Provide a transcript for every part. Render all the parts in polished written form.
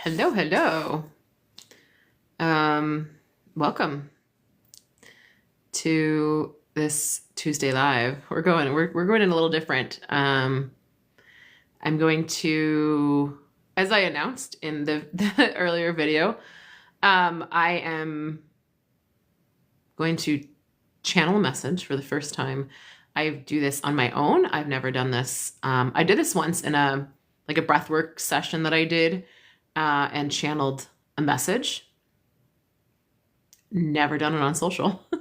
Hello, hello. Welcome to this Tuesday live. We're going in a little different. I'm going to, as I announced in the earlier video, I am going to channel a message for the first time. I do this on my own. I've never done this. I did this once in a breathwork session that I did, and channeled a message. Never done it on social. So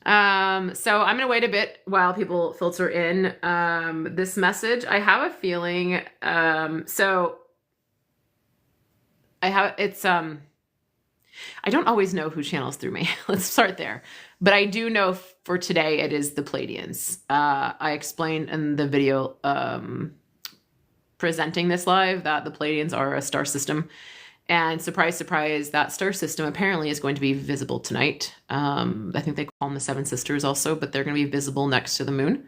I'm going to wait a bit while people filter in this message. I have a feeling, I don't always know who channels through me. Let's start there. But I do know for today it is the Pleiadians. I explained in the video presenting this live that the Pleiadians are a star system. And surprise, surprise, that star system apparently is going to be visible tonight. I think they call them the Seven Sisters also, but they're going to be visible next to the moon.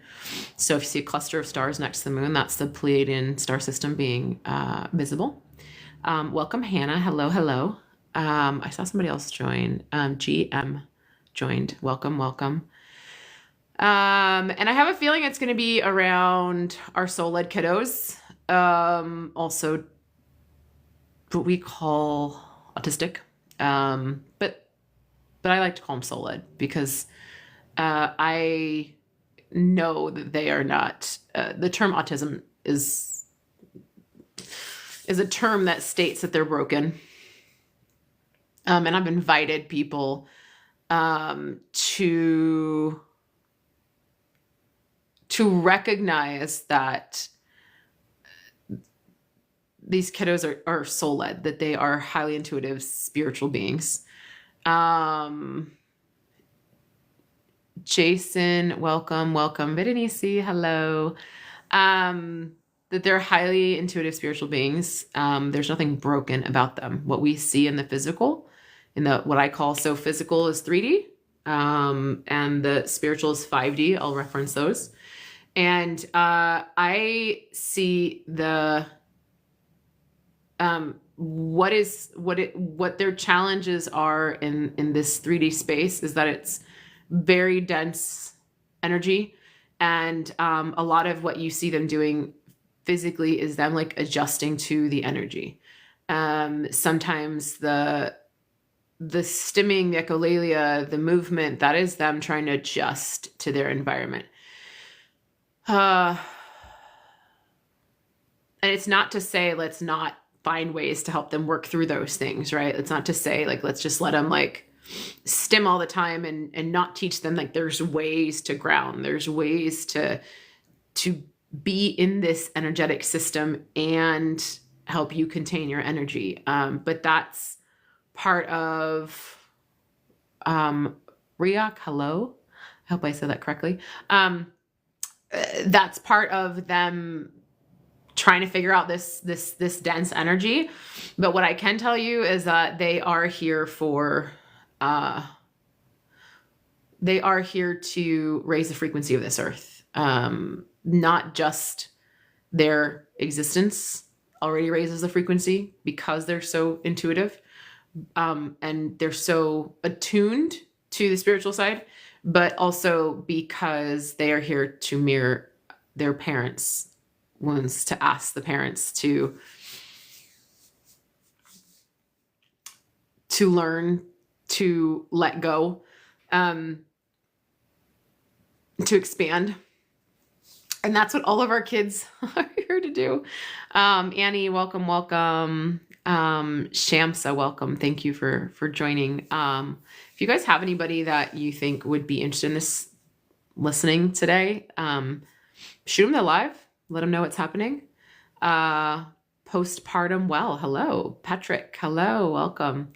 So if you see a cluster of stars next to the moon, that's the Pleiadian star system being visible. Welcome, Hannah. Hello, hello. I saw somebody else join. GM joined. Welcome, welcome. And I have a feeling it's going to be around our soul-led kiddos. Also what we call autistic. But I like to call them soul-led because I know that they are not, the term autism is a term that states that they're broken. And I've invited people to recognize that these kiddos are soul-led, that they are highly intuitive spiritual beings. Jason, welcome. Berenice, hello. That they're highly intuitive spiritual beings. There's nothing broken about them. What we see in the physical, what I call, so physical is 3D, and the spiritual is 5D. I'll reference those. And I see what their challenges are in this 3D space is that it's very dense energy, and a lot of what you see them doing physically is them like adjusting to the energy. Sometimes the stimming, the echolalia, the movement, that is them trying to adjust to their environment. And it's not to say let's not find ways to help them work through those things, right? It's not to say like let's just let them like stim all the time and not teach them like there's ways to ground, there's ways to be in this energetic system and help you contain your energy. But that's part of Riak, hello. I hope I said that correctly. That's part of them trying to figure out this dense energy. But what I can tell you is that they are here to raise the frequency of this earth. Not just their existence already raises the frequency because they're so intuitive, and they're so attuned to the spiritual side, but also because they are here to mirror their parents' wounds, to ask the parents to learn to let go, to expand. And that's what all of our kids are here to do. Annie, welcome. Shamsa, welcome. Thank you for joining. If you guys have anybody that you think would be interested in this listening today, shoot them the live. Let them know what's happening. Postpartum well. Hello. Patrick. Hello. Welcome.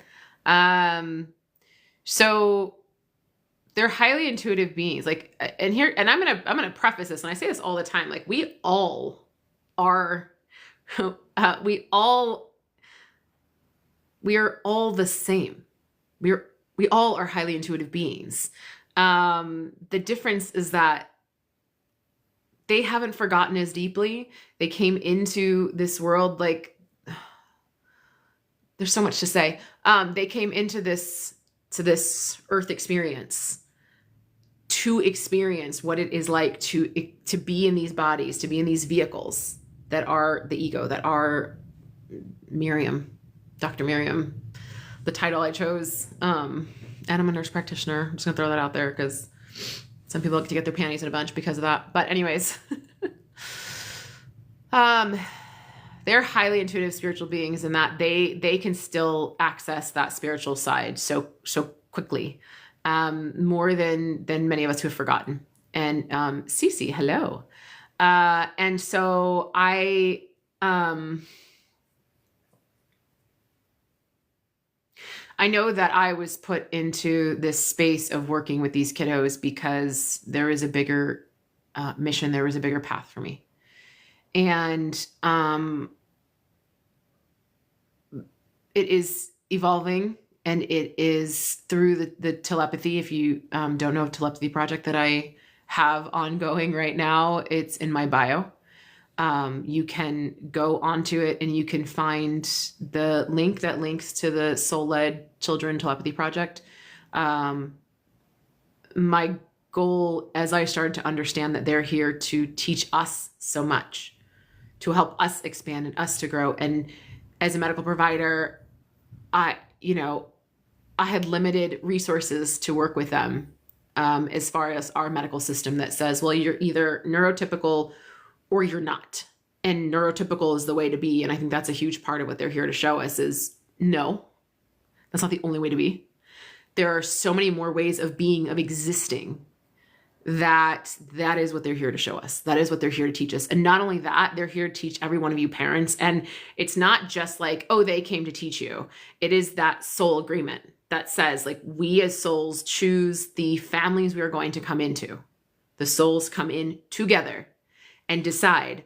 So they're highly intuitive beings. Like, and I'm gonna preface this, and I say this all the time. Like, we all are, we are all the same. We all are highly intuitive beings. The difference is that they haven't forgotten as deeply. They came into this world like there's so much to say. They came into this earth experience to experience what it is like to be in these bodies, to be in these vehicles that are the ego, that are Miriam, Dr. Miriam, the title I chose. And I'm a nurse practitioner. I'm just gonna throw that out there because some people like to get their panties in a bunch because of that. But anyways, they're highly intuitive spiritual beings in that they can still access that spiritual side so quickly, more than many of us who have forgotten. And Cece, hello. And so I know that I was put into this space of working with these kiddos because there is a bigger mission, there was a bigger path for me. And it is evolving, and it is through the telepathy. If you don't know of telepathy project that I have ongoing right now, it's in my bio. You can go onto it and you can find the link that links to the Soul-Led Children Telepathy Project. My goal, as I started to understand that they're here to teach us so much, to help us expand and us to grow. And as a medical provider, I had limited resources to work with them, as far as our medical system that says, well, you're either neurotypical or you're not. And neurotypical is the way to be. And I think that's a huge part of what they're here to show us is no, that's not the only way to be. There are so many more ways of being, of existing, that is what they're here to show us. That is what they're here to teach us. And not only that, they're here to teach every one of you parents. And it's not just like, oh, they came to teach you. It is that soul agreement that says, like, we as souls choose the families we are going to come into. The souls come in together and decide,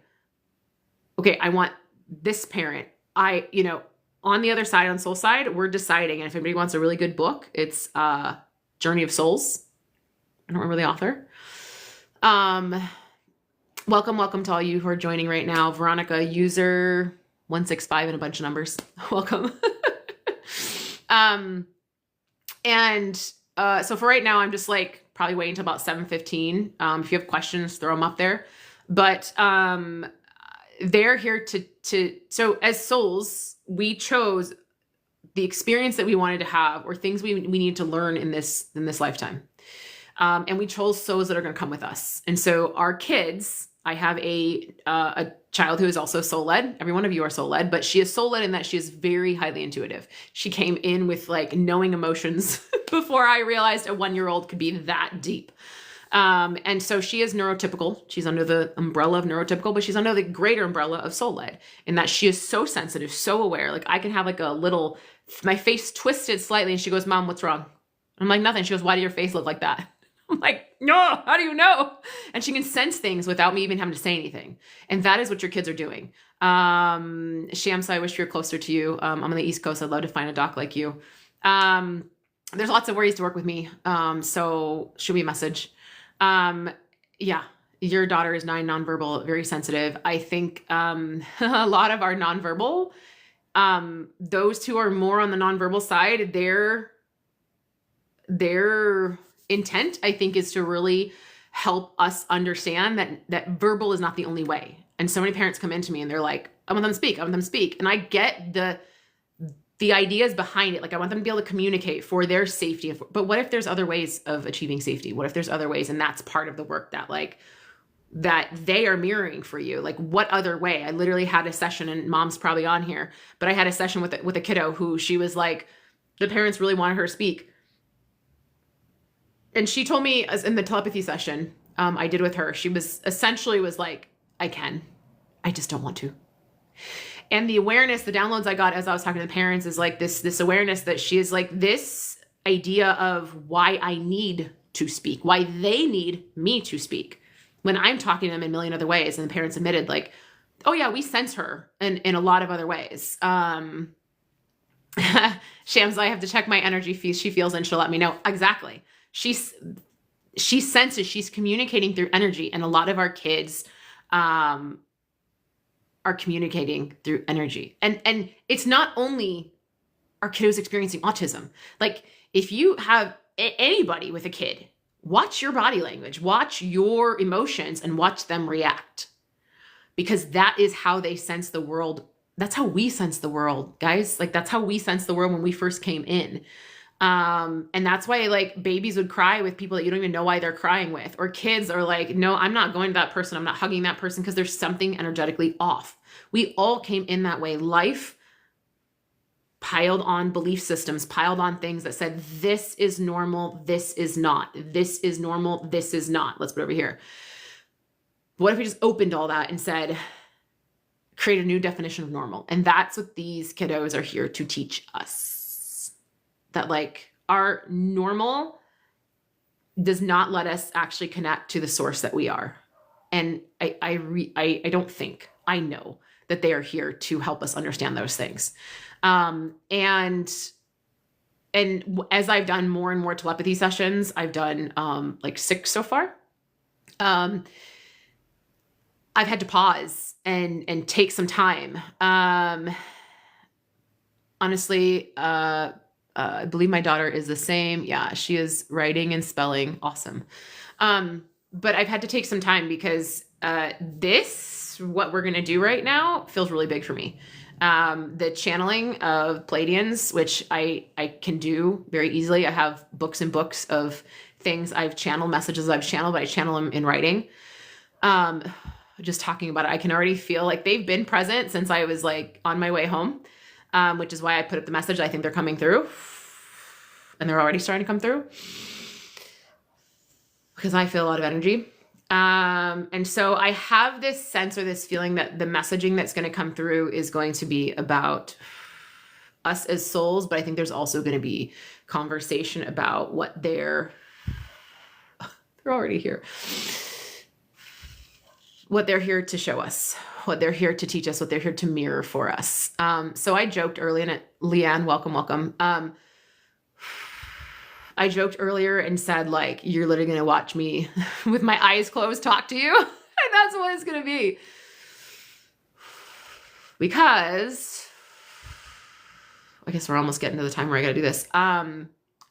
okay, I want this parent. On the other side, on soul side, we're deciding. And if anybody wants a really good book, it's Journey of Souls. I don't remember the author. Welcome to all you who are joining right now. Veronica, user 165 and a bunch of numbers. Welcome. So for right now, I'm just like probably waiting until about 7:15. If you have questions, throw them up there. But they're here so as souls, we chose the experience that we wanted to have, or things we need to learn in this lifetime. And we chose souls that are going to come with us. And so our kids, I have a child who is also soul-led. Every one of you are soul-led, but she is soul-led in that she is very highly intuitive. She came in with like knowing emotions before I realized a 1-year-old could be that deep. And so she is neurotypical. She's under the umbrella of neurotypical, but she's under the greater umbrella of soul-led, in that she is so sensitive, so aware. Like I can have like my face twisted slightly and she goes, Mom, what's wrong? I'm like, nothing. She goes, why do your face look like that? I'm like, no, how do you know? And she can sense things without me even having to say anything. And that is what your kids are doing. Shams, I wish we were closer to you. I'm on the East Coast. I'd love to find a doc like you. There's lots of ways to work with me. So shoot me a message. Yeah, your daughter is 9 nonverbal, very sensitive. I think a lot of our nonverbal, those two are more on the nonverbal side. Their intent, I think, is to really help us understand that verbal is not the only way. And so many parents come into me and they're like, I want them to speak. I want them to speak. And I get the ideas behind it. Like I want them to be able to communicate for their safety. But what if there's other ways of achieving safety? What if there's other ways? And that's part of the work that they are mirroring for you. Like what other way? I literally had a session, and Mom's probably on here, but I had a session with a kiddo who she was like, the parents really wanted her to speak. And she told me, as in the telepathy session I did with her, she was like, I just don't want to. And the awareness, the downloads I got as I was talking to the parents is like this awareness that she is like this idea of why I need to speak, why they need me to speak when I'm talking to them in a million other ways. And the parents admitted like, oh yeah, we sense her in a lot of other ways. Shams, I have to check my energy she feels and she'll let me know. Exactly. She senses, she's communicating through energy. And a lot of our kids are communicating through energy. And it's not only our kiddos experiencing autism. Like if you have anybody with a kid, watch your body language, watch your emotions, and watch them react, because that is how they sense the world. That's how we sense the world, guys. Like that's how we sense the world when we first came in. And that's why like babies would cry with people that you don't even know why they're crying with, or kids are like, no, I'm not going to that person. I'm not hugging that person because there's something energetically off. We all came in that way. Life piled on belief systems, piled on things that said, this is normal. This is not. This is normal. This is not. Let's put it over here. What if we just opened all that and said, create a new definition of normal? And that's what these kiddos are here to teach us. That like our normal does not let us actually connect to the source that we are. And I don't think, I know that they are here to help us understand those things. And as I've done more and more telepathy sessions, I've done like 6 so far. I've had to pause and take some time. Honestly, I believe my daughter is the same. Yeah, she is writing and spelling. Awesome. But I've had to take some time because what we're going to do right now feels really big for me. The channeling of Pleiadians, which I can do very easily. I have books and books of things I've channeled, messages I've channeled, but I channel them in writing. Just talking about it, I can already feel like they've been present since I was like on my way home, which is why I put up the message. I think they're coming through, and they're already starting to come through because I feel a lot of energy. And so I have this sense or this feeling that the messaging that's going to come through is going to be about us as souls, but I think there's also going to be conversation about what they're already here. What they're here to show us, what they're here to teach us, what they're here to mirror for us. So I joked earlier, and Leanne, welcome. I joked earlier and said, like, you're literally going to watch me with my eyes closed talk to you. And that's what it's going to be. Because I guess we're almost getting to the time where I got to do this.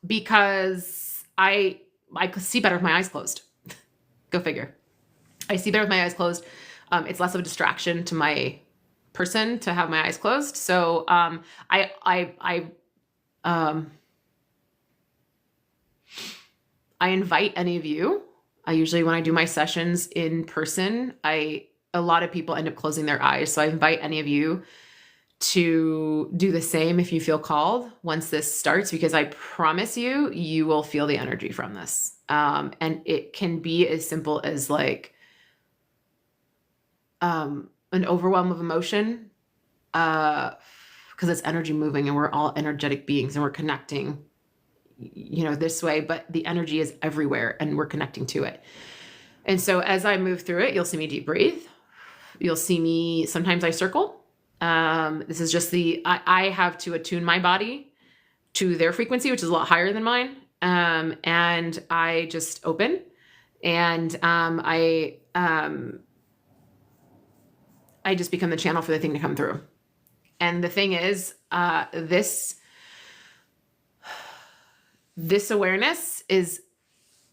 Because I see better with my eyes closed. Go figure. I see better with my eyes closed. It's less of a distraction to my person to have my eyes closed. So I invite any of you. I usually, when I do my sessions in person, a lot of people end up closing their eyes. So I invite any of you to do the same if you feel called once this starts, because I promise you, you will feel the energy from this. And it can be as simple as like an overwhelm of emotion, because it's energy moving and we're all energetic beings and we're connecting, this way, but the energy is everywhere and we're connecting to it. And so as I move through it, you'll see me deep breathe. You'll see me, sometimes I circle. This is just I have to attune my body to their frequency, which is a lot higher than mine. And I just open and I just become the channel for the thing to come through. And the thing is, this awareness is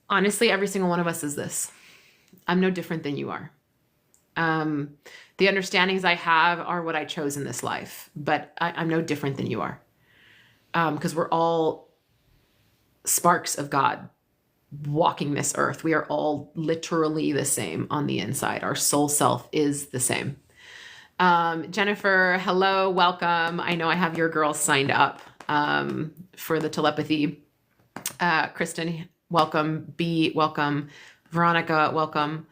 honestly, every single one of us is this. I'm no different than you are. The understandings I have are what I chose in this life, but I'm no different than you are. Because we're all sparks of God walking this earth. We are all literally the same on the inside. Our soul self is the same. Jennifer, hello, welcome. I know I have your girls signed up for the telepathy. Kristen, welcome. B, welcome. Veronica, welcome.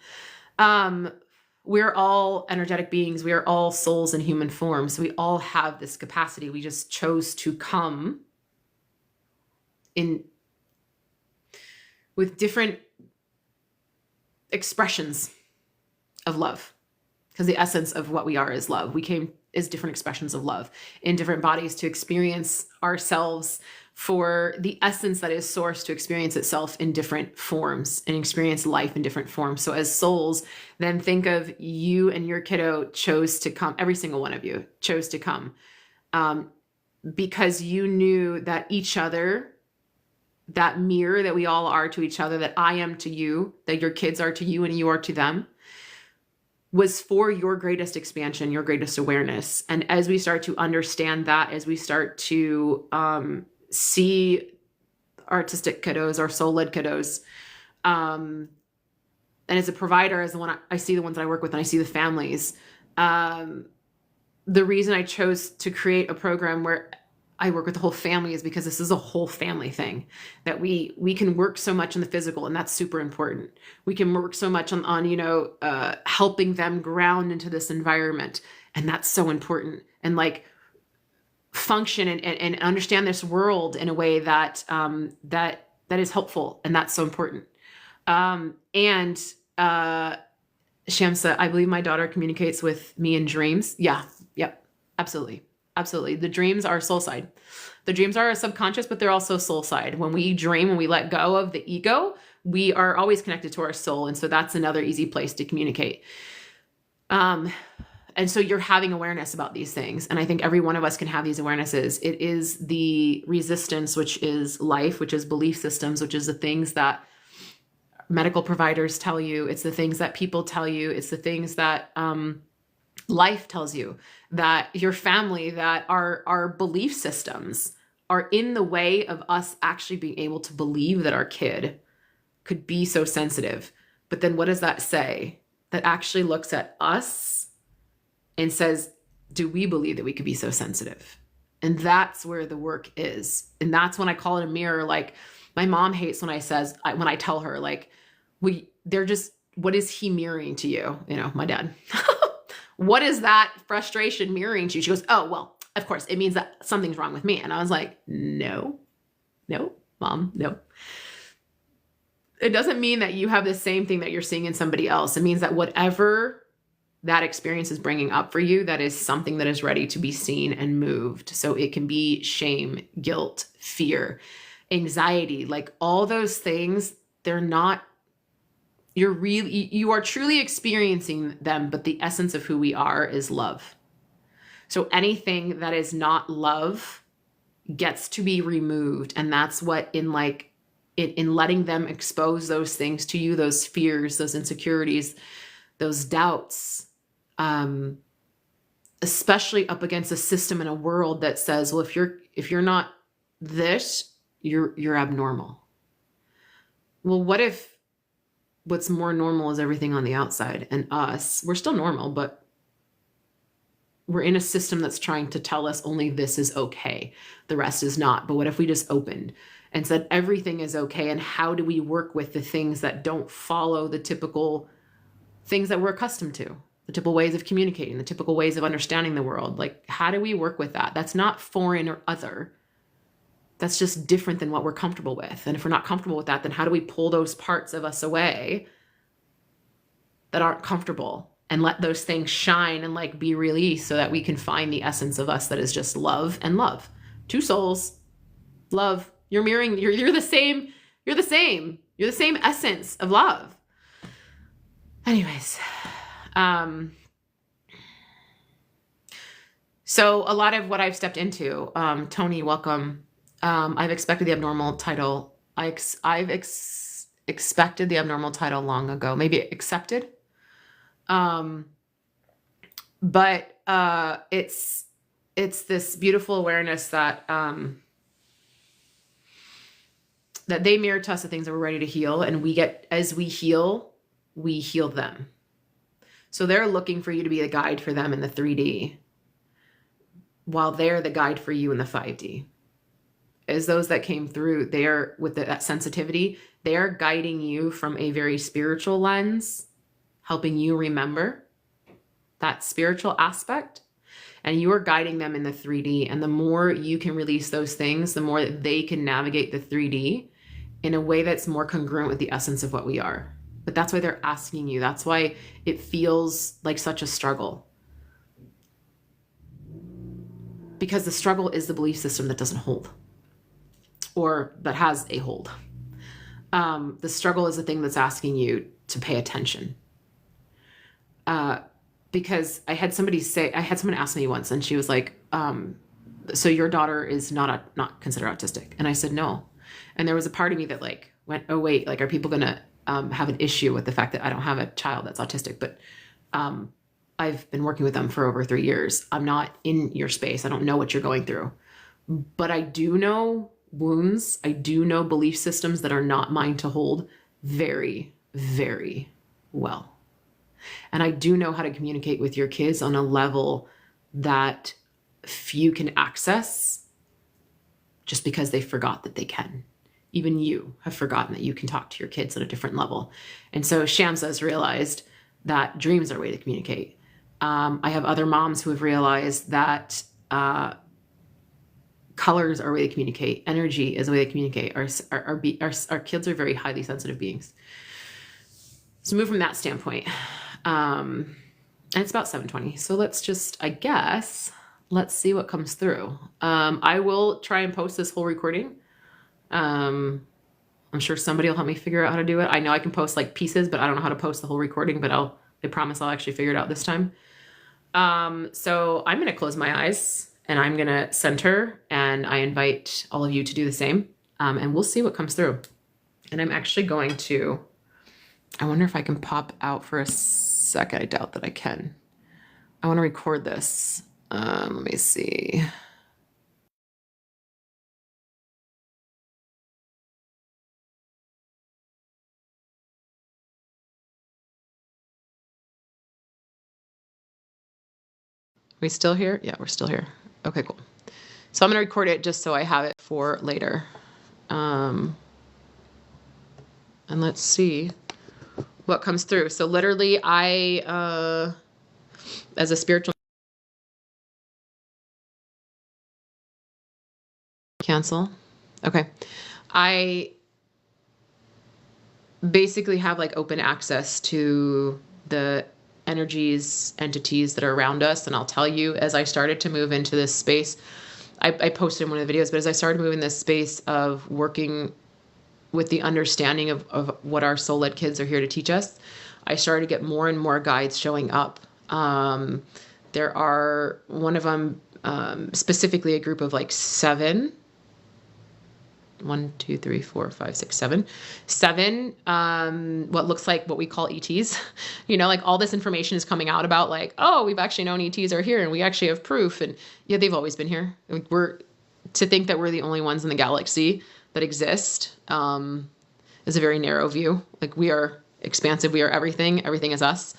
We're all energetic beings. We are all souls in human form. So we all have this capacity. We just chose to come in with different expressions of love, because the essence of what we are is love. We came as different expressions of love in different bodies to experience ourselves for the essence that is source to experience itself in different forms and experience life in different forms. So as souls, then think of you and your kiddo chose to come, every single one of you chose to come because you knew that each other, that mirror that we all are to each other, that I am to you, that your kids are to you and you are to them, was for your greatest expansion, your greatest awareness. And as we start to understand that, as we start to see artistic kiddos, our soul-led kiddos, and as a provider, as the one I see the ones that I work with, and I see the families, the reason I chose to create a program where I work with the whole family is because this is a whole family thing, that we can work so much in the physical, and that's super important. We can work so much on helping them ground into this environment, and that's so important. And like function and understand this world in a way that that is helpful, and that's so important. Shamsa, I believe my daughter communicates with me in dreams. Yeah, yep, absolutely. Absolutely. The dreams are soul side. The dreams are subconscious, but they're also soul side. When we dream, when we let go of the ego, we are always connected to our soul. And so that's another easy place to communicate. And so you're having awareness about these things. And I think every one of us can have these awarenesses. It is the resistance, which is life, which is belief systems, which is the things that medical providers tell you. It's the things that people tell you. It's the things that life tells you, that your family, that our belief systems are in the way of us actually being able to believe that our kid could be so sensitive. But then what does that say? That actually looks at us and says, do we believe that we could be so sensitive? And that's where the work is. And that's when I call it a mirror. Like my mom hates when I tell her, like, what is he mirroring to you? My dad. What is that frustration mirroring to you? She goes, oh, well, of course, it means that something's wrong with me. And I was like, no, mom, no. It doesn't mean that you have the same thing that you're seeing in somebody else. It means that whatever that experience is bringing up for you, that is something that is ready to be seen and moved. So it can be shame, guilt, fear, anxiety, like all those things, they're not, you are truly experiencing them, but the essence of who we are is love. So anything that is not love gets to be removed. And that's what in letting them expose those things to you, those fears, those insecurities, those doubts, especially up against a system and a world that says, well, if you're not this, you're abnormal. Well, what if what's more normal is everything on the outside, and we're still normal, but we're in a system that's trying to tell us only this is okay, the rest is not. But what if we just opened and said everything is okay? And how do we work with the things that don't follow the typical things that we're accustomed to, the typical ways of communicating, the typical ways of understanding the world? Like, how do we work with that? That's not foreign or other. That's just different than what we're comfortable with. And if we're not comfortable with that, then how do we pull those parts of us away that aren't comfortable and let those things shine and be released so that we can find the essence of us that is just love and love. Two souls, love. You're mirroring, you're the same essence of love. Anyways, so a lot of what I've stepped into, Tony, welcome. I've expected the abnormal title. I've expected the abnormal title long ago, maybe accepted. But it's this beautiful awareness that that they mirror to us the things that we're ready to heal, and as we heal them. So they're looking for you to be the guide for them in the 3D, while they're the guide for you in the 5D. As those that came through, they are with that sensitivity, they are guiding you from a very spiritual lens, helping you remember that spiritual aspect, and you are guiding them in the 3D. And the more you can release those things, the more that they can navigate the 3D in a way that's more congruent with the essence of what we are. But that's why they're asking you. That's why it feels like such a struggle. Because the struggle is the belief system that doesn't hold, or that has a hold. The struggle is the thing that's asking you to pay attention. Because I had someone ask me once, and she was like, so your daughter is not considered autistic? And I said, no. And there was a part of me that like went, oh wait, like, are people going to have an issue with the fact that I don't have a child that's autistic? But I've been working with them for over 3 years. I'm not in your space. I don't know what you're going through, but I do know wounds. I do know belief systems that are not mine to hold very, very well. And I do know how to communicate with your kids on a level that few can access just because they forgot that they can. Even you have forgotten that you can talk to your kids at a different level. And so Shamsa has realized that dreams are a way to communicate. I have other moms who have realized that colors are a way to communicate. Energy is a way to communicate. Our kids are very highly sensitive beings. So move from that standpoint. And it's about 7:20. So let's just, I guess, let's see what comes through. I will try and post this whole recording. I'm sure somebody will help me figure out how to do it. I know I can post like pieces, but I don't know how to post the whole recording, but I promise I'll actually figure it out this time. So I'm going to close my eyes and I'm going to center, and I invite all of you to do the same. And we'll see what comes through. And I'm actually going to, I wonder if I can pop out for a second. I doubt that I can. I want to record this. Let me see. We still here? Yeah, we're still here. Okay, cool. So I'm going to record it just so I have it for later. And let's see what comes through. So literally I, as a spiritual, cancel. Okay. I basically have like open access to the energies, entities that are around us. And I'll tell you, as I started to move into this space, I posted in one of the videos, but as I started moving this space of working with the understanding of what our soul-led kids are here to teach us, I started to get more and more guides showing up. There are, one of them, specifically a group of like 7, 1, 2, 3, 4, 5, 6, 7, what looks like what we call ETs. You know, like all this information is coming out about like, oh, we've actually known ETs are here and we actually have proof. And yeah, they've always been here. To think that we're the only ones in the galaxy that exist is a very narrow view. Like, we are expansive. We are everything. Everything is us.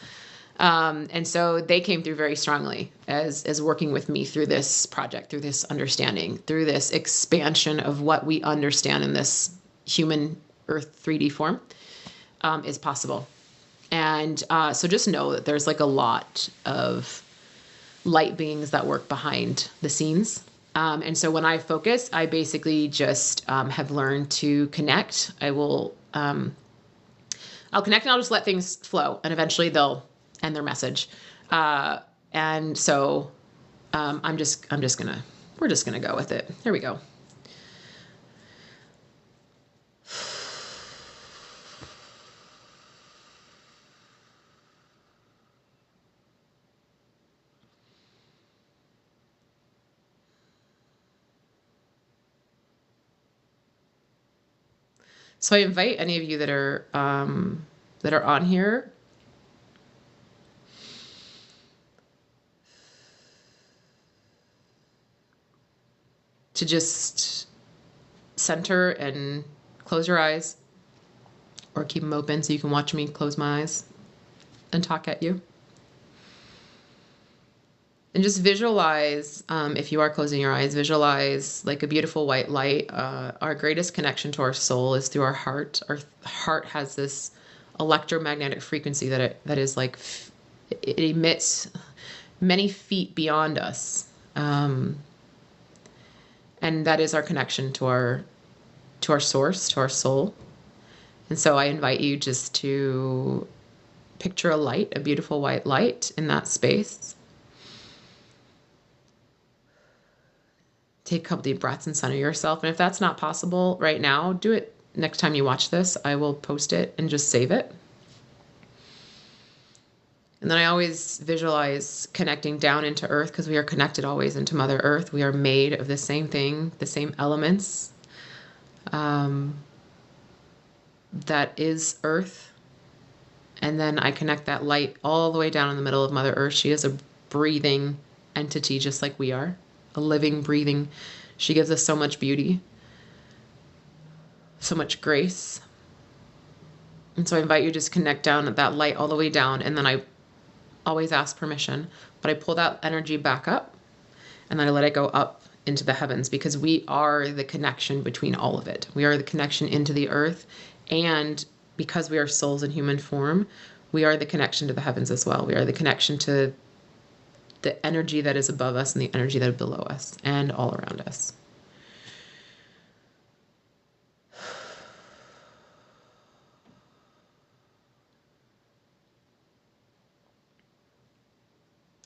And so they came through very strongly as working with me through this project, through this understanding, through this expansion of what we understand in this human Earth 3D form is possible. And so just know that there's like a lot of light beings that work behind the scenes. And so when I focus, I basically just have learned to connect. I'll connect and I'll just let things flow, and eventually they'll end their message. And so we're just gonna go with it. Here we go. So I invite any of you that are on here to just center and close your eyes, or keep them open so you can watch me close my eyes and talk at you. And just visualize, if you are closing your eyes, visualize like a beautiful white light. Our greatest connection to our soul is through our heart. Our heart has this electromagnetic frequency that is like, it emits many feet beyond us. And that is our connection to our source, to our soul. And so I invite you just to picture a light, a beautiful white light in that space. Take a couple deep breaths and center yourself. And if that's not possible right now, do it next time you watch this. I will post it and just save it. And then I always visualize connecting down into earth, because we are connected always into Mother Earth. We are made of the same thing, the same elements. That is earth. And then I connect that light all the way down in the middle of Mother Earth. She is a breathing entity just like we are, a living, breathing. She gives us so much beauty, so much grace. And so I invite you to just connect down at that light all the way down. And then I always ask permission, but I pull that energy back up and then I let it go up into the heavens, because we are the connection between all of it. We are the connection into the earth. And because we are souls in human form, we are the connection to the heavens as well. We are the connection to the energy that is above us and the energy that is below us and all around us.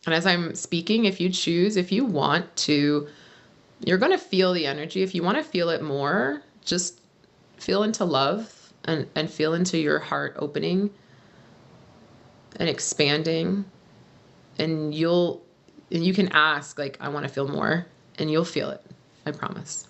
And as I'm speaking, if you choose, if you want to, you're going to feel the energy. If you want to feel it more, just feel into love and feel into your heart opening and expanding. And you can ask, like, I want to feel more, and you'll feel it. I promise.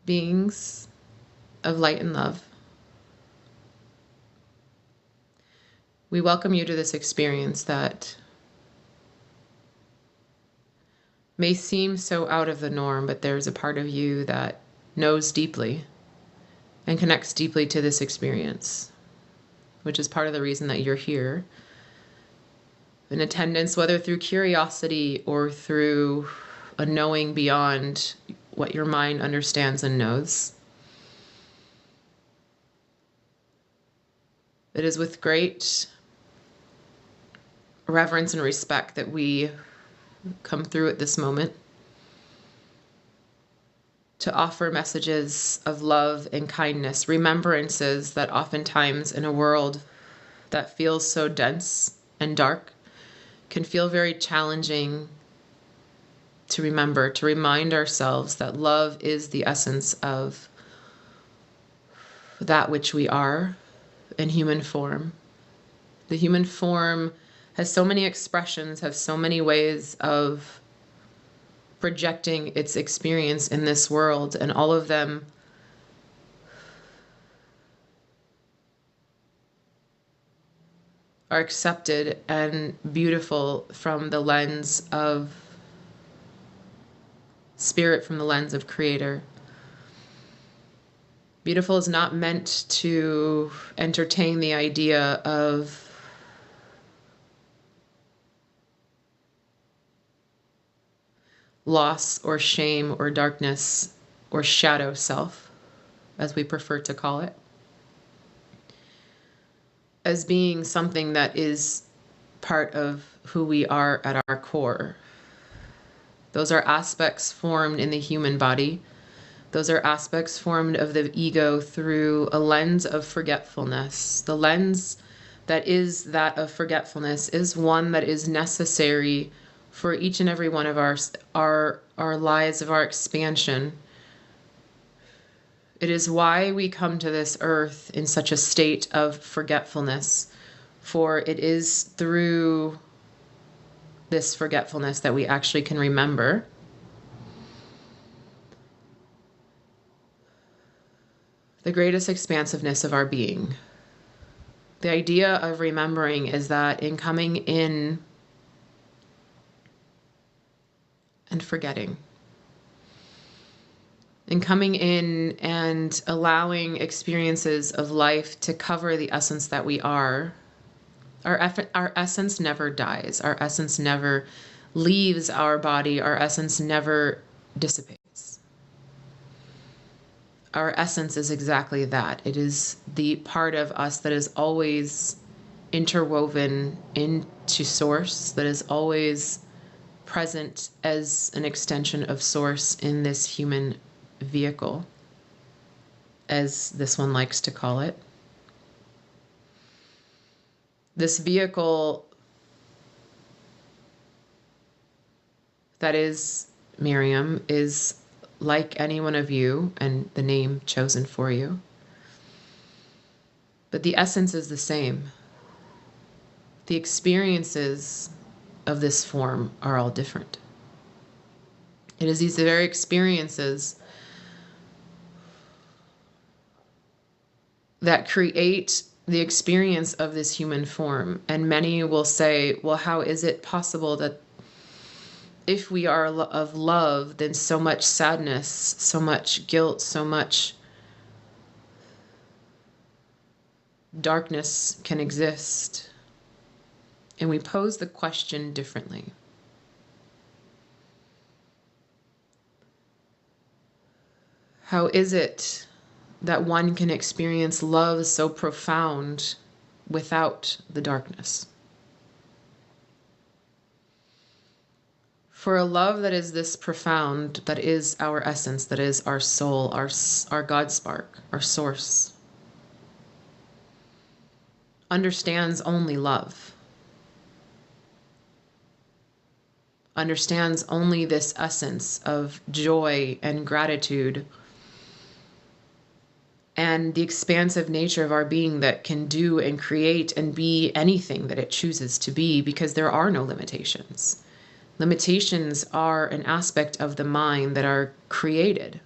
Beings of light and love, we welcome you to this experience that may seem so out of the norm, but there's a part of you that knows deeply and connects deeply to this experience, which is part of the reason that you're here in attendance, whether through curiosity or through a knowing beyond what your mind understands and knows. It is with great reverence and respect that we come through at this moment to offer messages of love and kindness, remembrances that oftentimes in a world that feels so dense and dark can feel very challenging to remember, to remind ourselves that love is the essence of that which we are in human form. The human form has so many expressions, has so many ways of projecting its experience in this world, and all of them are accepted and beautiful from the lens of spirit, from the lens of creator. Beautiful is not meant to entertain the idea of loss or shame or darkness or shadow self, as we prefer to call it, as being something that is part of who we are at our core. Those are aspects formed in the human body. Those are aspects formed of the ego through a lens of forgetfulness. The lens that is that of forgetfulness is one that is necessary for each and every one of our lives, of our expansion. It is why we come to this earth in such a state of forgetfulness, for it is through this forgetfulness that we actually can remember. The greatest expansiveness of our being. The idea of remembering is that in coming in and forgetting, in coming in and allowing experiences of life to cover the essence that we are, our essence never dies. Our essence never leaves our body. Our essence never dissipates. our essence is exactly that. It is the part of us that is always interwoven into source, that is always present as an extension of source in this human vehicle, as this one likes to call it. This vehicle that is Miriam is like any one of you and the name chosen for you. But the essence is the same. The experiences of this form are all different. It is these very experiences that create the experience of this human form. And many will say, well, how is it possible that if we are of love, then so much sadness, so much guilt, so much darkness can exist? And we pose the question differently. How is it that one can experience love so profound without the darkness? For a love that is this profound, that is our essence, that is our soul, our God spark, our source, understands only love, understands only this essence of joy and gratitude and the expansive nature of our being that can do and create and be anything that it chooses to be, because there are no limitations. Limitations are an aspect of the mind that are created.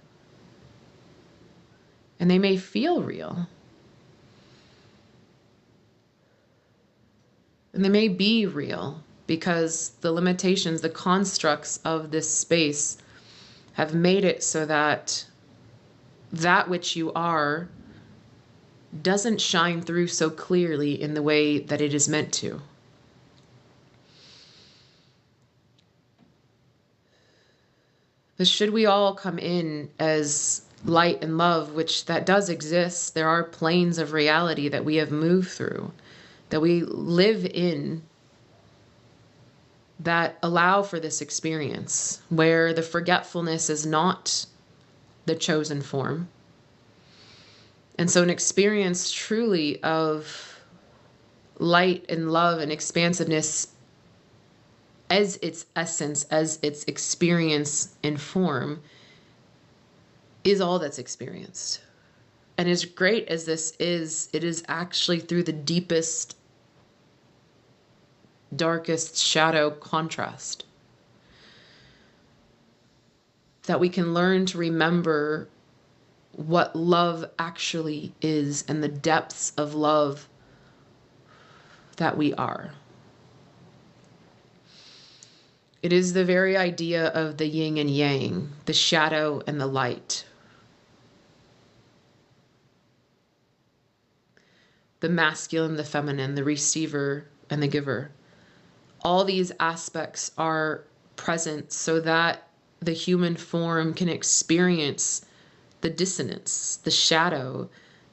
And they may feel real. And they may be real because the limitations, the constructs of this space have made it so that that which you are doesn't shine through so clearly in the way that it is meant to. But should we all come in as light and love, which that does exist, there are planes of reality that we have moved through, that we live in, that allow for this experience, where the forgetfulness is not the chosen form. And so an experience truly of light and love and expansiveness as its essence, as its experience and form, is all that's experienced. And as great as this is, it is actually through the deepest, darkest shadow contrast that we can learn to remember what love actually is and the depths of love that we are. It is the very idea of the yin and yang, the shadow and the light, the masculine, the feminine, the receiver and the giver. All these aspects are present so that the human form can experience the dissonance, the shadow,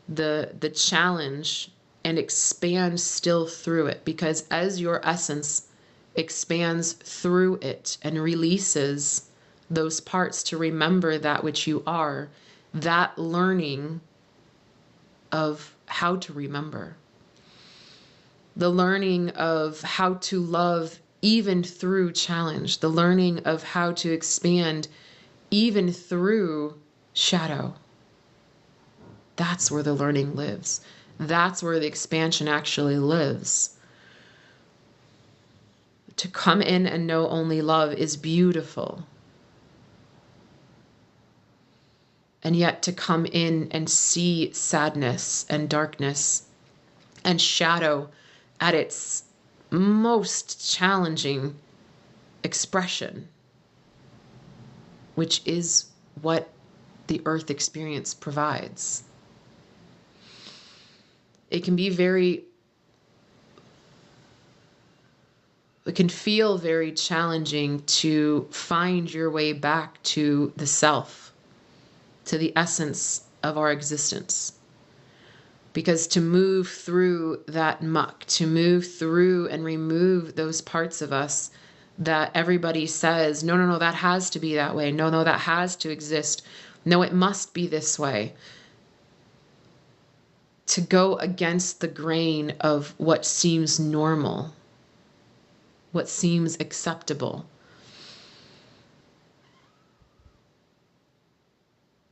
the challenge, and expand still through it. Because as your essence expands through it and releases those parts to remember that which you are, that learning of how to remember, the learning of how to love even through challenge, the learning of how to expand even through shadow, that's where the learning lives. That's where the expansion actually lives. To come in and know only love is beautiful. And yet to come in and see sadness and darkness and shadow at its most challenging expression, which is what the earth experience provides. It can be it can feel very challenging to find your way back to the self, to the essence of our existence. Because to move through that muck, to move through and remove those parts of us that everybody says, no, no, no, that has to be that way. No, no, that has to exist. No, it must be this way. To go against the grain of what seems normal, what seems acceptable,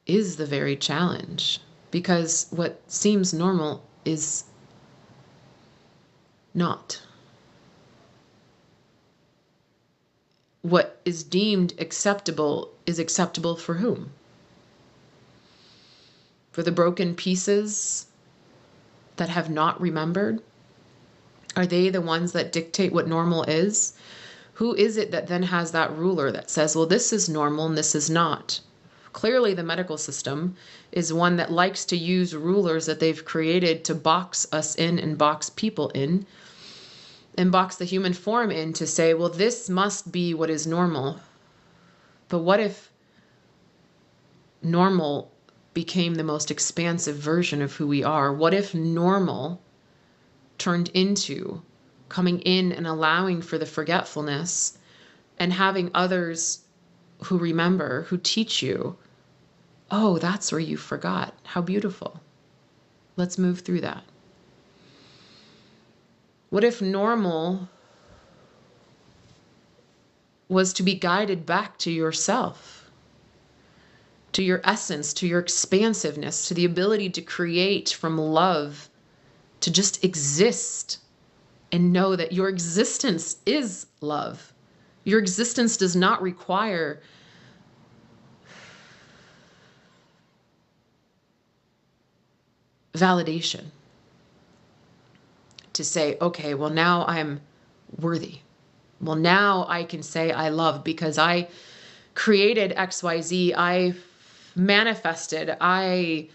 is the very challenge. Because what seems normal is not. What is deemed acceptable is acceptable for whom? For the broken pieces that have not remembered? Are they the ones that dictate what normal is? Who is it that then has that ruler that says, well, this is normal and this is not? Clearly, the medical system is one that likes to use rulers that they've created to box us in and box people in and box the human form in to say, well, this must be what is normal. But what if normal became the most expansive version of who we are? What if normal turned into coming in and allowing for the forgetfulness and having others who remember, who teach you, oh, that's where you forgot. How beautiful. Let's move through that. What if normal was to be guided back to yourself, to your essence, to your expansiveness, to the ability to create from love, to just exist and know that your existence is love. Your existence does not require validation to say, okay, well, now I'm worthy. Well, now I can say I love because I created XYZ. I manifested. I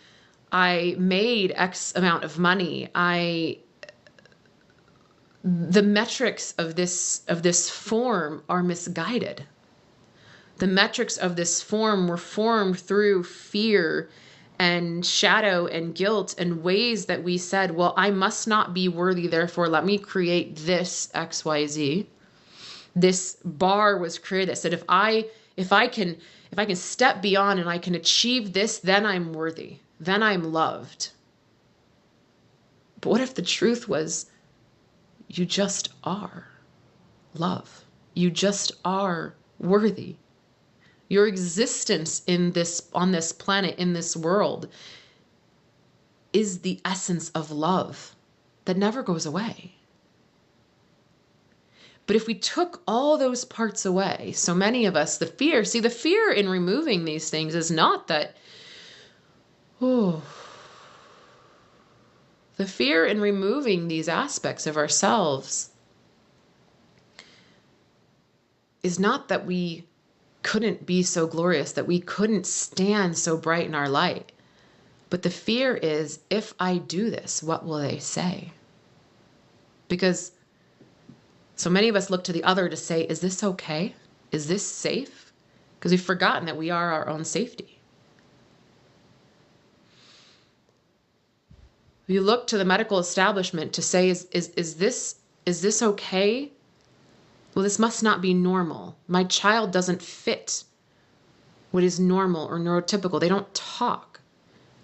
made X amount of money. The metrics of this form are misguided. The metrics of this form were formed through fear and shadow and guilt and ways that we said, well, I must not be worthy, therefore let me create this XYZ. This bar was created that said, if I can step beyond and I can achieve this, then I'm worthy, then I'm loved. But what if the truth was, you just are love. You just are worthy. Your existence on this planet, in this world, is the essence of love that never goes away. But if we took all those parts away, so many of us, the fear in removing these things is not that, the fear in removing these aspects of ourselves is not that we couldn't be so glorious, that we couldn't stand so bright in our light. But the fear is, if I do this, what will they say? Because so many of us look to the other to say, is this okay? Is this safe? Because we've forgotten that we are our own safety. You look to the medical establishment to say, is this okay? Well, this must not be normal. My child doesn't fit what is normal or neurotypical. They don't talk.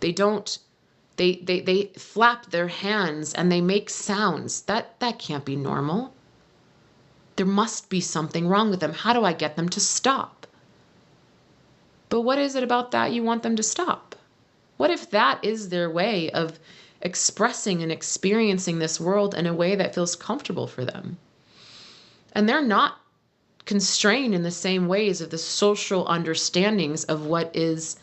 They flap their hands and they make sounds. That can't be normal. There must be something wrong with them. How do I get them to stop? But what is it about that you want them to stop? What if that is their way of expressing and experiencing this world in a way that feels comfortable for them? And they're not constrained in the same ways of the social understandings of what is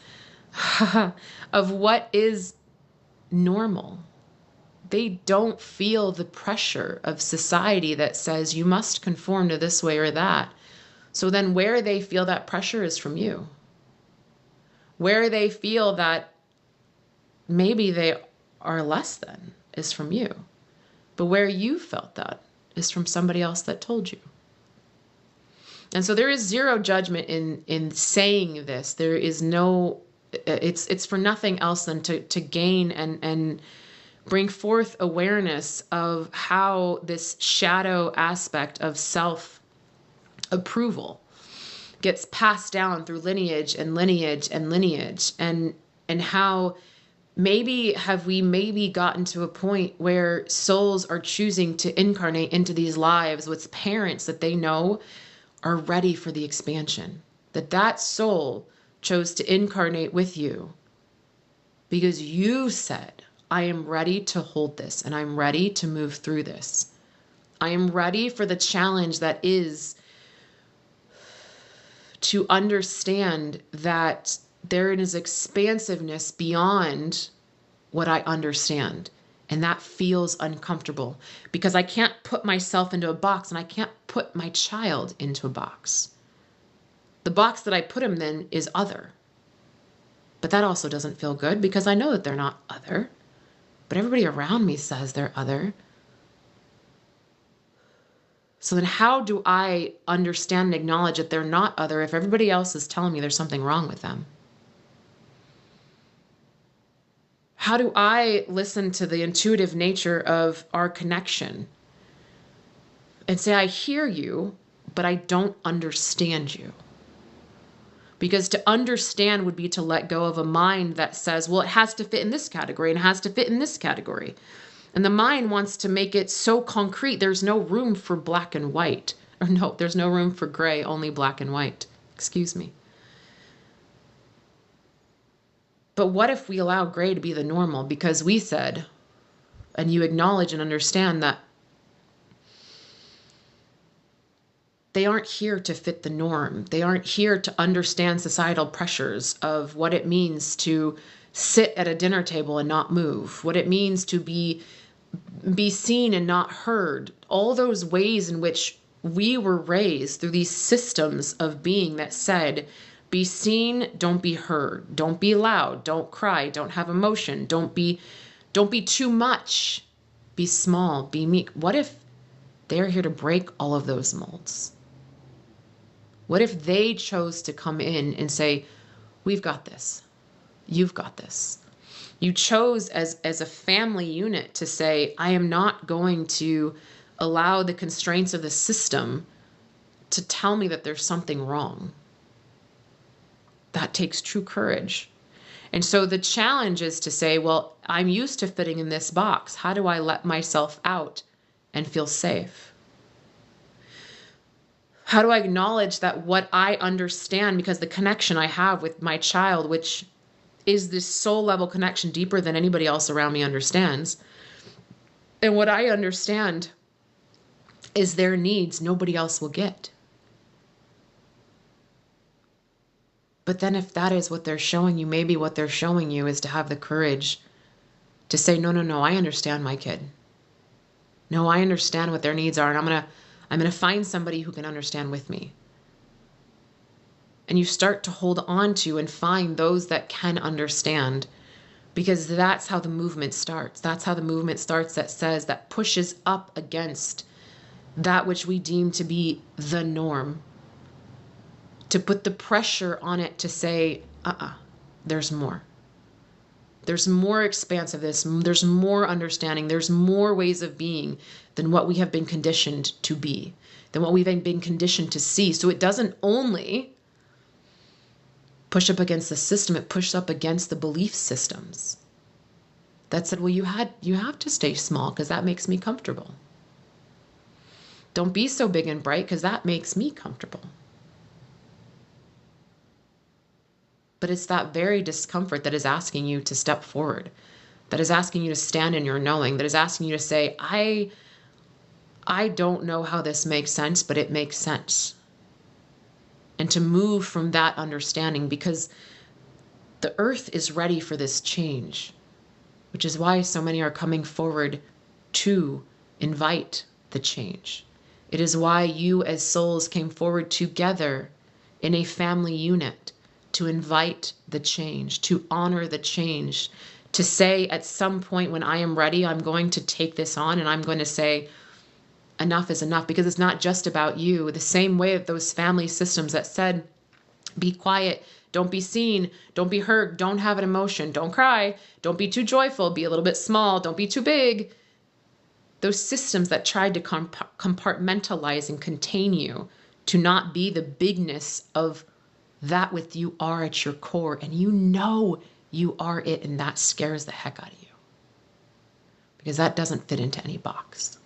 normal. They don't feel the pressure of society that says you must conform to this way or that. So then where they feel that pressure is from you. Where they feel that maybe they are less than is from you. But where you felt that is from somebody else that told you. And so there is zero judgment in saying this. There is no it's for nothing else than to gain and bring forth awareness of how this shadow aspect of self approval gets passed down through lineage and lineage and lineage, and how we maybe gotten to a point where souls are choosing to incarnate into these lives with parents that they know are ready for the expansion. That soul chose to incarnate with you because you said, I am ready to hold this and I'm ready to move through this. I am ready for the challenge that is to understand that there is expansiveness beyond what I understand. And that feels uncomfortable because I can't put myself into a box, and I can't put my child into a box. The box that I put him in is other. But that also doesn't feel good because I know that they're not other. But everybody around me says they're other. So then how do I understand and acknowledge that they're not other if everybody else is telling me there's something wrong with them? How do I listen to the intuitive nature of our connection and say, I hear you, but I don't understand you? Because to understand would be to let go of a mind that says, well, it has to fit in this category and it has to fit in this category. And the mind wants to make it so concrete, there's no room for black and white. Or no, there's no room for gray, only black and white. Excuse me. But what if we allow gray to be the normal? Because we said, and you acknowledge and understand that they aren't here to fit the norm. They aren't here to understand societal pressures of what it means to sit at a dinner table and not move, what it means to be seen and not heard. All those ways in which we were raised through these systems of being that said, be seen, don't be heard, don't be loud, don't cry, don't have emotion, don't be too much, be small, be meek. What if they're here to break all of those molds? What if they chose to come in and say, we've got this, you've got this? You chose as a family unit to say, I am not going to allow the constraints of the system to tell me that there's something wrong. That takes true courage. And so the challenge is to say, well, I'm used to fitting in this box. How do I let myself out and feel safe? How do I acknowledge that what I understand, because the connection I have with my child, which is this soul level connection deeper than anybody else around me understands, and what I understand is their needs nobody else will get. But then if that is what they're showing you, maybe what they're showing you is to have the courage to say, no, I understand my kid. No, I understand what their needs are, and I'm gonna find somebody who can understand with me. And you start to hold on to and find those that can understand, because that's how the movement starts. That's how the movement starts, that pushes up against that which we deem to be the norm. To put the pressure on it to say, there's more. There's more expansiveness. There's more understanding. There's more ways of being than what we have been conditioned to be, than what we've been conditioned to see. So it doesn't only push up against the system, it pushes up against the belief systems that said, well, you have to stay small because that makes me comfortable. Don't be so big and bright because that makes me comfortable. But it's that very discomfort that is asking you to step forward, that is asking you to stand in your knowing, that is asking you to say, I don't know how this makes sense, but it makes sense. And to move from that understanding, because the earth is ready for this change, which is why so many are coming forward to invite the change. It is why you as souls came forward together in a family unit to invite the change, to honor the change, to say at some point when I am ready, I'm going to take this on and I'm going to say, enough is enough, because it's not just about you. The same way that those family systems that said, be quiet, don't be seen, don't be heard, don't have an emotion, don't cry, don't be too joyful, be a little bit small, don't be too big. Those systems that tried to compartmentalize and contain you to not be the bigness of that which you are at your core, and you know you are it, and that scares the heck out of you because that doesn't fit into any box.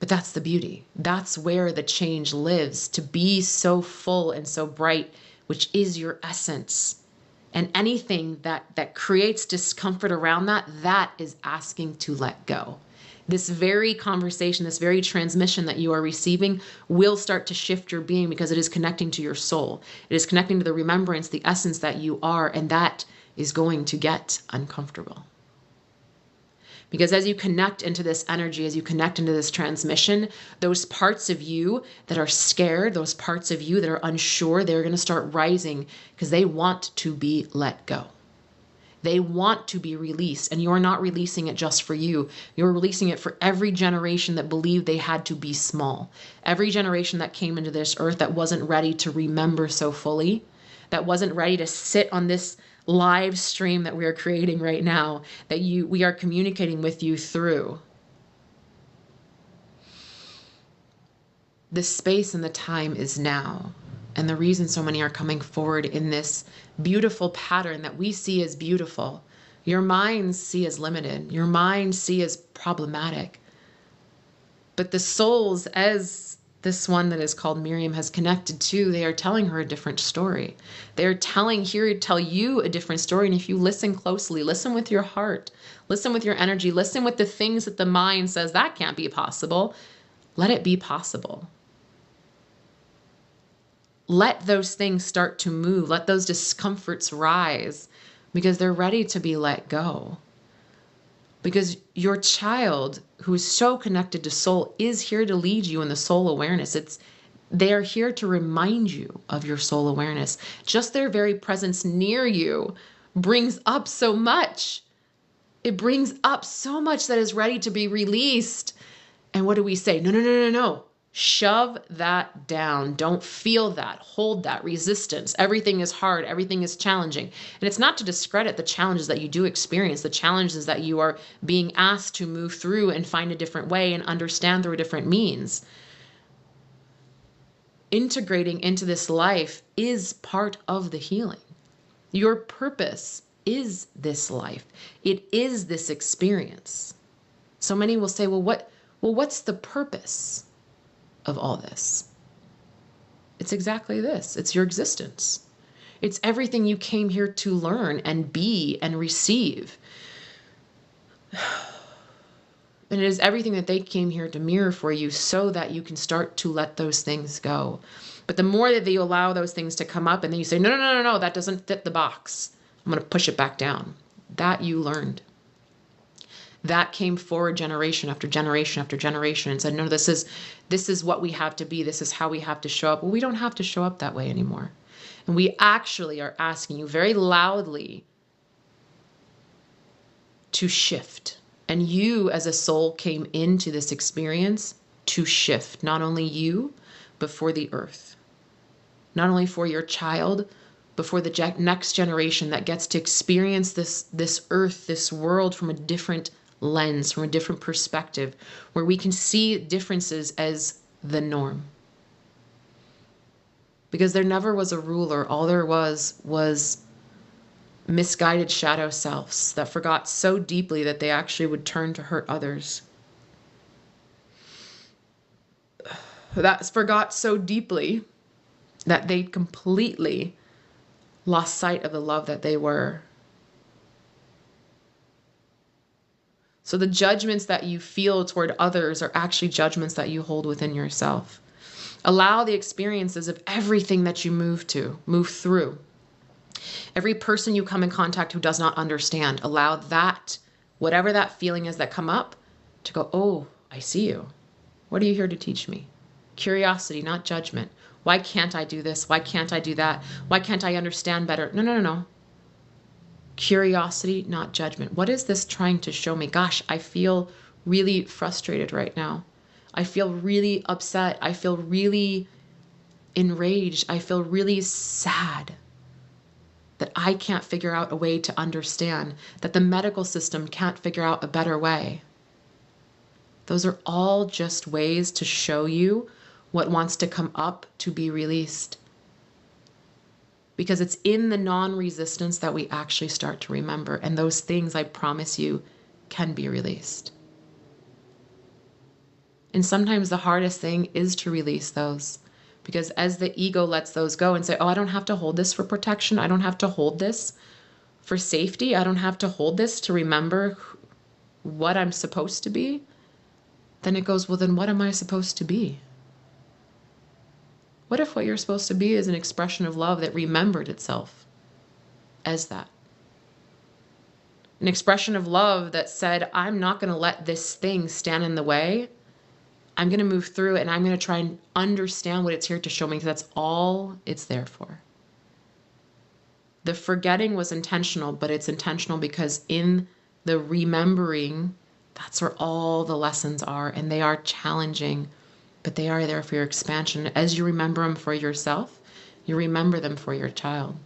But that's the beauty. That's where the change lives, to be so full and so bright, which is your essence. And anything that creates discomfort around that, that is asking to let go. This very conversation, this very transmission that you are receiving will start to shift your being because it is connecting to your soul. It is connecting to the remembrance, the essence that you are, and that is going to get uncomfortable. Because as you connect into this energy, as you connect into this transmission, those parts of you that are scared, those parts of you that are unsure, they're going to start rising because they want to be let go. They want to be released, and you're not releasing it just for you. You're releasing it for every generation that believed they had to be small. Every generation that came into this earth that wasn't ready to remember so fully, that wasn't ready to sit on this live stream that we are creating right now, that we are communicating with you through. The space and the time is now. And the reason so many are coming forward in this beautiful pattern that we see as beautiful, your minds see as limited, your minds see as problematic. But the souls, as this one that is called Miriam has connected to, they are telling her a different story. They're here to tell you a different story. And if you listen closely, listen with your heart, listen with your energy, listen with the things that the mind says that can't be possible, let it be possible. Let those things start to move. Let those discomforts rise because they're ready to be let go. Because your child, who is so connected to soul, is here to lead you in the soul awareness. They are here to remind you of your soul awareness. Just their very presence near you brings up so much. It brings up so much that is ready to be released. And what do we say? No, no, no, no, no. Shove that down. Don't feel that. Hold that resistance. Everything is hard. Everything is challenging. And it's not to discredit the challenges that you do experience, the challenges that you are being asked to move through and find a different way and understand through a different means. Integrating into this life is part of the healing. Your purpose is this life. It is this experience. So many will say, what's the purpose of all this? It's exactly this. It's your existence. It's everything you came here to learn and be and receive. And it is everything that they came here to mirror for you so that you can start to let those things go. But the more that you allow those things to come up and then you say, no, no, no, no, no, that doesn't fit the box, I'm going to push it back down. That you learned. That came forward generation after generation after generation and said, no, this is what we have to be. This is how we have to show up. Well, we don't have to show up that way anymore. And we actually are asking you very loudly to shift. And you as a soul came into this experience to shift, not only you, but for the earth. Not only for your child, but for the next generation that gets to experience this earth, this world from a different lens, from a different perspective, where we can see differences as the norm. Because there never was a ruler. All there was misguided shadow selves that forgot so deeply that they actually would turn to hurt others. That forgot so deeply that they completely lost sight of the love that they were. So the judgments that you feel toward others are actually judgments that you hold within yourself. Allow the experiences of everything that you move through. Every person you come in contact who does not understand, allow that, whatever that feeling is that come up, to go, oh, I see you. What are you here to teach me? Curiosity, not judgment. Why can't I do this? Why can't I do that? Why can't I understand better? No, no, no, no. Curiosity, not judgment. What is this trying to show me? Gosh, I feel really frustrated right now. I feel really upset. I feel really enraged. I feel really sad. that I can't figure out a way to understand, that the medical system can't figure out a better way. Those are all just ways to show you what wants to come up to be released. Because it's in the non-resistance that we actually start to remember. And those things, I promise you, can be released. And sometimes the hardest thing is to release those. Because as the ego lets those go and say, oh, I don't have to hold this for protection. I don't have to hold this for safety. I don't have to hold this to remember what I'm supposed to be. Then it goes, well, then what am I supposed to be? What if what you're supposed to be is an expression of love that remembered itself as that? An expression of love that said, I'm not going to let this thing stand in the way. I'm going to move through it and I'm going to try and understand what it's here to show me, because that's all it's there for. The forgetting was intentional, but it's intentional because in the remembering, that's where all the lessons are, and they are challenging, but they are there for your expansion. As you remember them for yourself, you remember them for your child.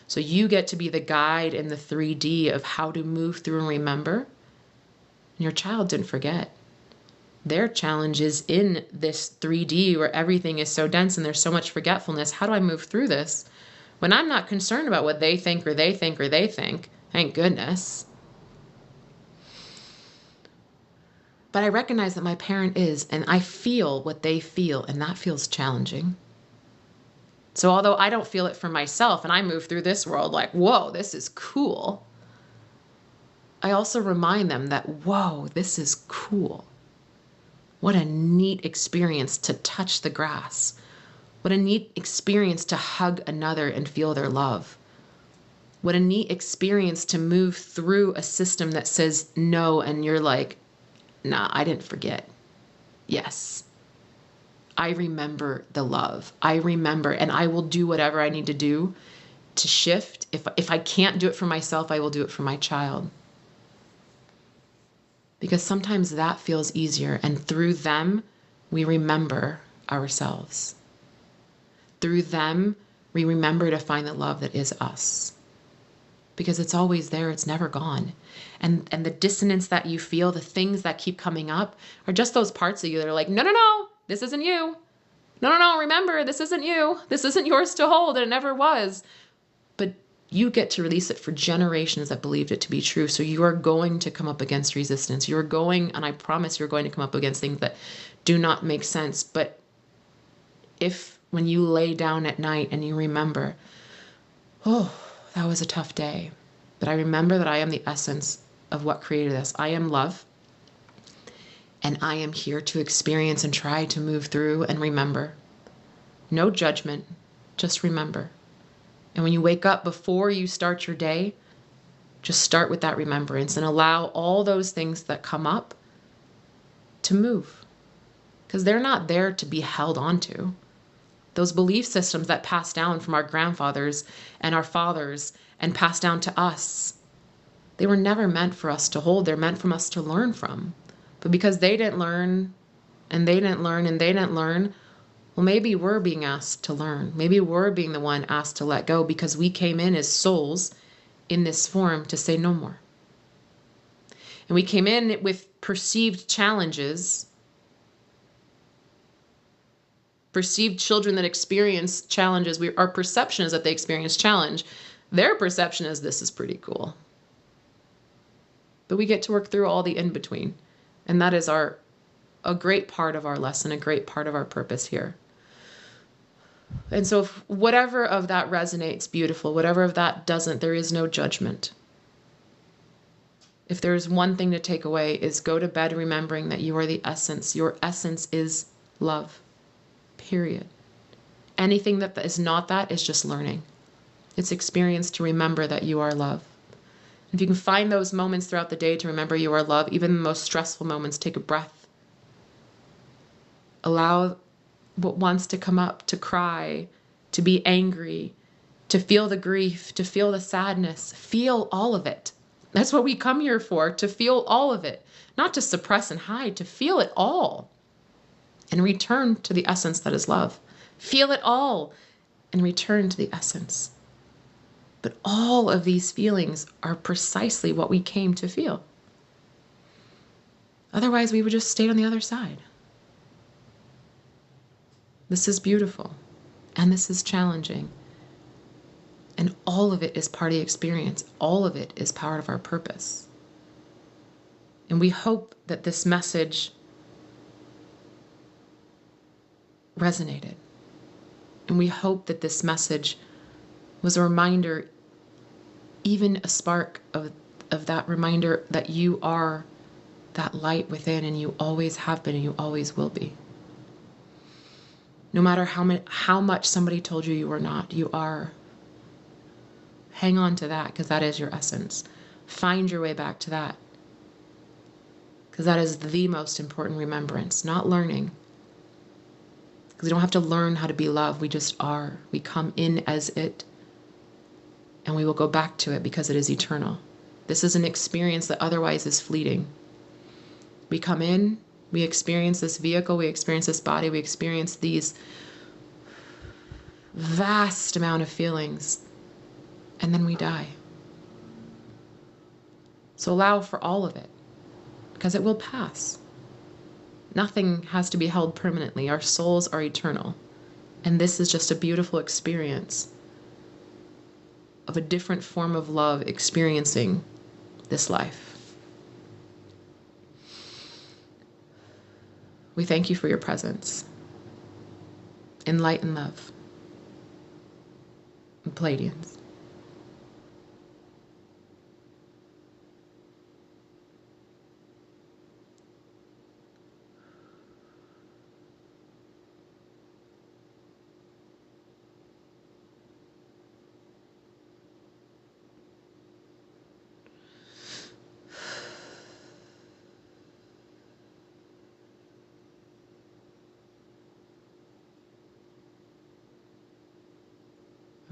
So you get to be the guide in the 3D of how to move through and remember. And your child didn't forget. Their challenge is in this 3D where everything is so dense and there's so much forgetfulness. How do I move through this when I'm not concerned about what they think or they think or they think? Thank goodness. But I recognize that my parent is, and I feel what they feel, and that feels challenging. So although I don't feel it for myself and I move through this world like, whoa, this is cool, I also remind them that, whoa, this is cool. What a neat experience to touch the grass. What a neat experience to hug another and feel their love. What a neat experience to move through a system that says no, and you're like, nah, I didn't forget. Yes. I remember the love. I remember, and I will do whatever I need to do to shift. If I can't do it for myself, I will do it for my child. Because sometimes that feels easier, and through them, we remember ourselves. Through them, we remember to find the love that is us. Because it's always there, it's never gone. And the dissonance that you feel, the things that keep coming up, are just those parts of you that are like, no, no, no, this isn't you. No, no, no, remember, this isn't you. This isn't yours to hold, and it never was. But you get to release it for generations that believed it to be true. So you are going to come up against resistance. You're going, and I promise you're going to come up against things that do not make sense. But if when you lay down at night and you remember, oh, that was a tough day, but I remember that I am the essence of what created this. I am love, and I am here to experience and try to move through and remember. No judgment, just remember. And when you wake up, before you start your day, just start with that remembrance and allow all those things that come up to move, because they're not there to be held onto. Those belief systems that pass down from our grandfathers and our fathers and pass down to us, they were never meant for us to hold. They're meant for us to learn from. But because they didn't learn, and they didn't learn, and they didn't learn, well, maybe we're being asked to learn. Maybe we're being the one asked to let go, because we came in as souls in this form to say no more. And we came in with perceived challenges, perceived children that experience challenges. Our perception is that they experience challenge. Their perception is this is pretty cool. But we get to work through all the in-between. And that is a great part of our lesson, a great part of our purpose here. And so if whatever of that resonates, beautiful. Whatever of that doesn't, there is no judgment. If there's one thing to take away, is go to bed remembering that you are the essence. Your essence is love. Period. Anything that is not that is just learning. It's experience to remember that you are love. If you can find those moments throughout the day to remember you are love, even the most stressful moments, take a breath. Allow what wants to come up, to cry, to be angry, to feel the grief, to feel the sadness. Feel all of it. That's what we come here for, to feel all of it. Not to suppress and hide, to feel it all. And return to the essence that is love. Feel it all and return to the essence. But all of these feelings are precisely what we came to feel. Otherwise, we would just stay on the other side. This is beautiful, and this is challenging. And all of it is part of the experience. All of it is part of our purpose. And we hope that this message resonated. And we hope that this message was a reminder, even a spark of that reminder that you are that light within, and you always have been, and you always will be. No matter how much somebody told you were not, you are. Hang on to that, because that is your essence. Find your way back to that, because that is the most important remembrance, not learning. Because we don't have to learn how to be love. We just are. We come in as it, and we will go back to it because it is eternal. This is an experience that otherwise is fleeting. We come in, we experience this vehicle, we experience this body, we experience these vast amount of feelings, and then we die. So allow for all of it, because it will pass. Nothing has to be held permanently. Our souls are eternal. And this is just a beautiful experience of a different form of love experiencing this life. We thank you for your presence in light and love. And Pleiadians.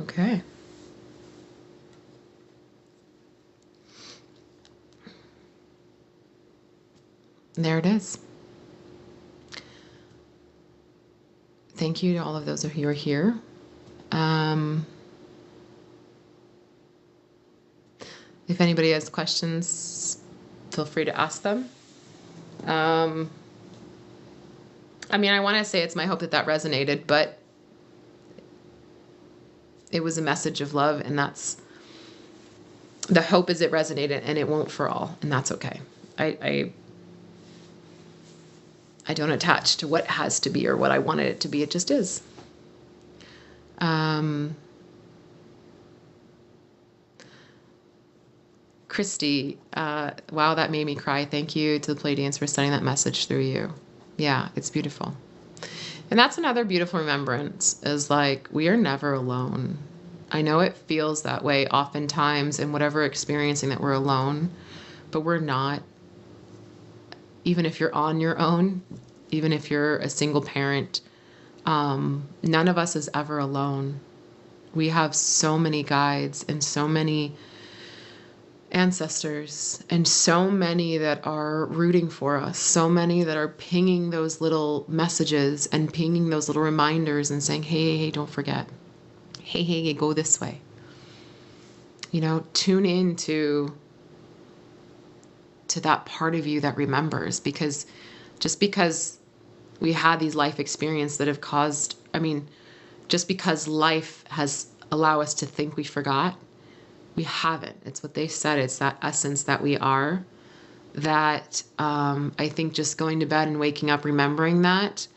Okay. There it is. Thank you to all of those of you who are here. If anybody has questions, feel free to ask them. I want to say it's my hope that that resonated, but it was a message of love, and that's the hope is it resonated, and it won't for all, and that's okay. I don't attach to what it has to be or what I wanted it to be. It just is. Christy, wow, that made me cry. Thank you to the Pleiadians for sending that message through you. Yeah, it's beautiful. And that's another beautiful remembrance, is like, we are never alone. I know it feels that way oftentimes in whatever experiencing that we're alone, but we're not. Even if you're on your own, even if you're a single parent, none of us is ever alone. We have so many guides and so many ancestors and so many that are rooting for us, so many that are pinging those little messages and pinging those little reminders and saying, hey, don't forget. Hey, go this way. Tune in to that part of you that remembers, because just because we had these life experiences that have caused, just because life has allowed us to think we forgot, we haven't. It's what they said. It's that essence that we are, that I think just going to bed and waking up, remembering that,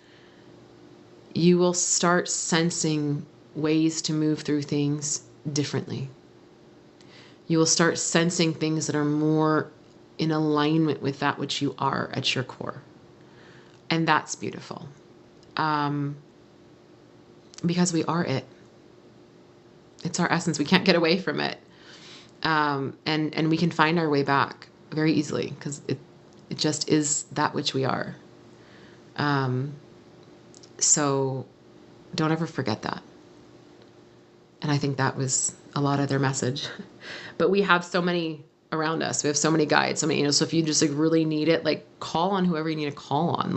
you will start sensing ways to move through things differently. You will start sensing things that are more in alignment with that which you are at your core. And that's beautiful. Because we are it. It's our essence. We can't get away from it. And we can find our way back very easily, because it just is that which we are. So don't ever forget that. And I think that was a lot of their message. But we have so many around us. We have so many guides, so many angels. So if you just really need it, call on whoever you need to call on.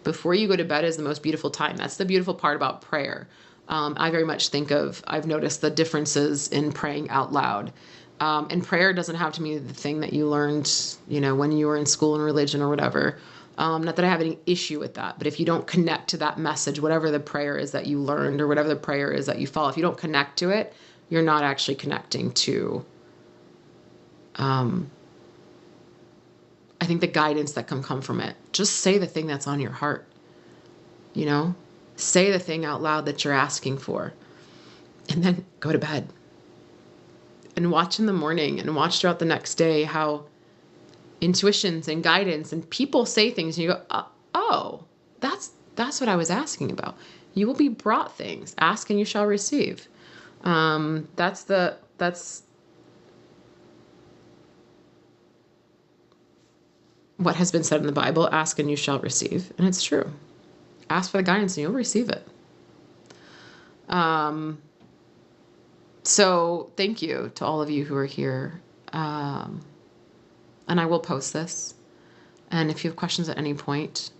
Before you go to bed is the most beautiful time. That's the beautiful part about prayer. I very much I've noticed the differences in praying out loud. And prayer doesn't have to be the thing that you learned, when you were in school and religion or whatever. Not that I have any issue with that, but if you don't connect to that message, whatever the prayer is that you learned or whatever the prayer is that you follow, if you don't connect to it, you're not actually connecting to, I think, the guidance that can come from it. Just say the thing that's on your heart, say the thing out loud that you're asking for, and then go to bed and watch in the morning and watch throughout the next day how intuitions and guidance and people say things and you go, oh, that's what I was asking about. You will be brought things. Ask and you shall receive. That's what has been said in the Bible. Ask and you shall receive. And it's true. Ask for the guidance and you'll receive it. So thank you to all of you who are here. And I will post this. And if you have questions at any point,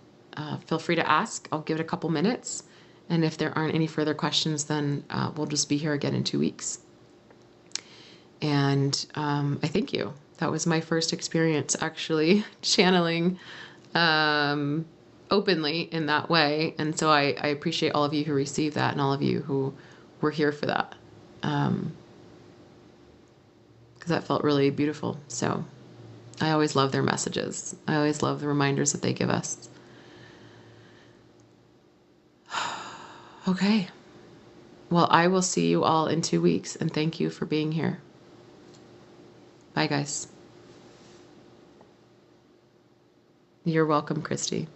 feel free to ask. I'll give it a couple minutes. And if there aren't any further questions, then we'll just be here again in 2 weeks. And I thank you. That was my first experience actually channeling openly in that way. And so I appreciate all of you who received that and all of you who were here for that. Because that felt really beautiful. So I always love their messages. I always love the reminders that they give us. Okay. Well, I will see you all in 2 weeks, and thank you for being here. Bye, guys. You're welcome, Christy.